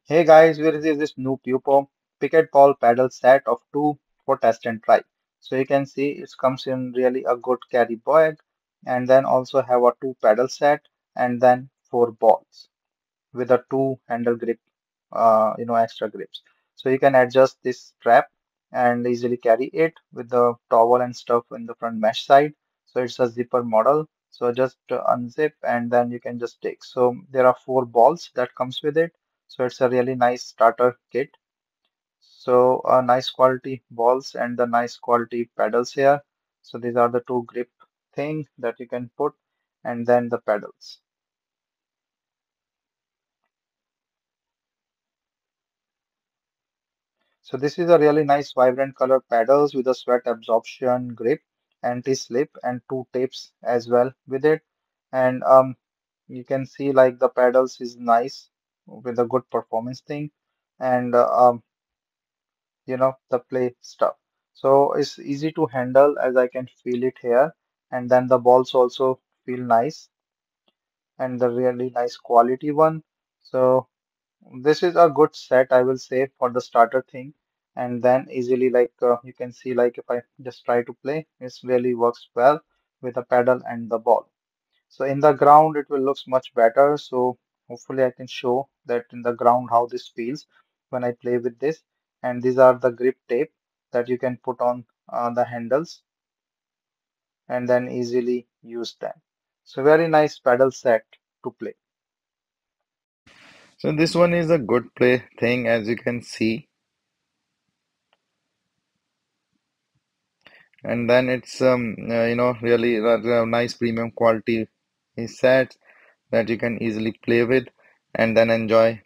Hey guys, we received this new niupipo Pickleball paddle set of two for test and try. So you can see it comes in really a good carry bag, and then also have a two paddle set and then four balls with a two handle grip, extra grips. So you can adjust this strap and easily carry it with the towel and stuff in the front mesh side. So it's a zipper model. So just unzip and then you can just take. So there are four balls that comes with it. So it's a really nice starter kit. So nice quality balls and the nice quality pedals here. So these are the two grip thing that you can put and then the pedals. So this is a really nice vibrant color pedals with a sweat absorption grip, anti-slip and two tapes as well with it. And you can see like the pedals is nice with a good performance thing and the play stuff. So it's easy to handle as I can feel it here. And then the balls also feel nice and the really nice quality one. So this is a good set, I will say, for the starter thing. And then easily, like you can see, like if I just try to play, it really works well with the pedal and the ball. So in the ground, it will looks much better. So hopefully, I can show that in the ground how this feels when I play with this. And these are the grip tape that you can put on the handles and then easily use them. So very nice pedal set to play. So this one is a good play thing as you can see, and then it's really nice premium quality sets that you can easily play with and then enjoy.